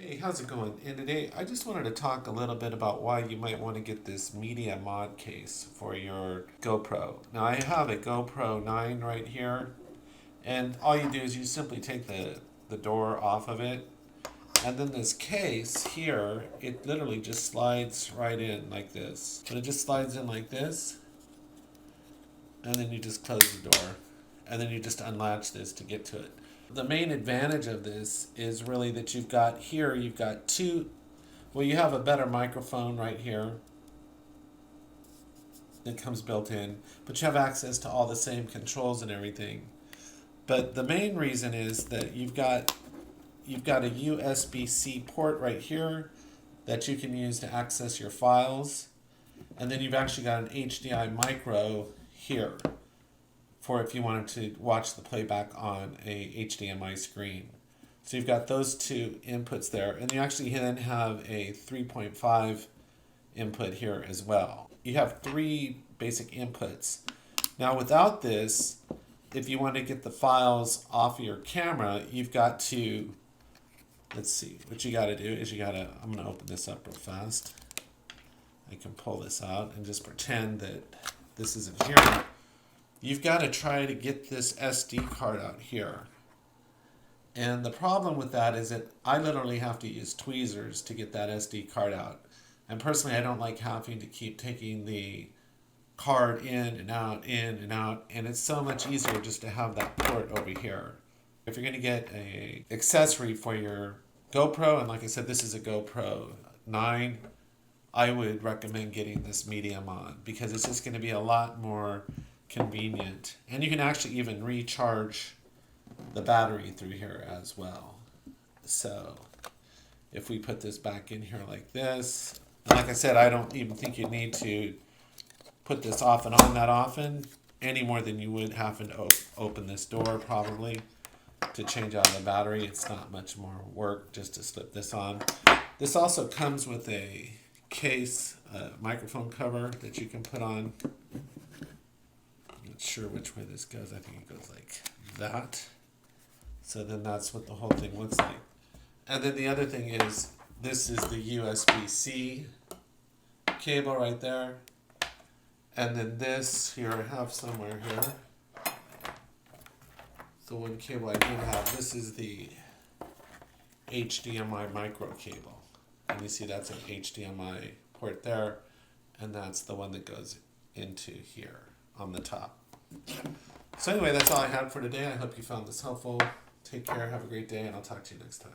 Hey, how's it going? And today I just wanted to talk a little bit about why you might want to get this Media Mod case for your GoPro. Now I have a GoPro 9 right here, and all you do is you simply take the door off of it, and then this case here, it literally just slides right in like this. So it just slides in like this, and then you just close the door, and then you just unlatch this to get to it. The main advantage of this is really that you've got two, well, you have a better microphone right here that comes built in, but you have access to all the same controls and everything. But the main reason is that you've got a USB-C port right here that you can use to access your files, and then you've actually got an HDI micro here for if you wanted to watch the playback on a HDMI screen. So you've got those two inputs there, and you actually then have a 3.5 input here as well. You have three basic inputs. Now without this, if you want to get the files off of your camera, you've got to, let's see, what you got to do is I'm going to open this up real fast. I can pull this out and just pretend that this isn't here. You've got to try to get this SD card out here. And the problem with that is that I literally have to use tweezers to get that SD card out. And personally, I don't like having to keep taking the card in and out, and it's so much easier just to have that port over here. If you're going to get an accessory for your GoPro, and like I said, this is a GoPro 9, I would recommend getting this Media Mod because it's just going to be a lot more convenient, and you can actually even recharge the battery through here as well. So if we put this back in here like this, and like I said, I don't even think you need to put this off and on that often, any more than you would having to open this door probably to change out the battery. It's not much more work just to slip this on. This also comes with a case, microphone cover that you can put on. Not sure which way this goes. I think it goes like that. So then that's what the whole thing looks like. And then the other thing is, this is the USB-C cable right there. And then this here I have somewhere here. The one cable I did have, this is the HDMI micro cable. And you see that's an HDMI port there. And that's the one that goes into here on the top. So anyway, that's all I had for today. I hope you found this helpful. Take care, have a great day, and I'll talk to you next time.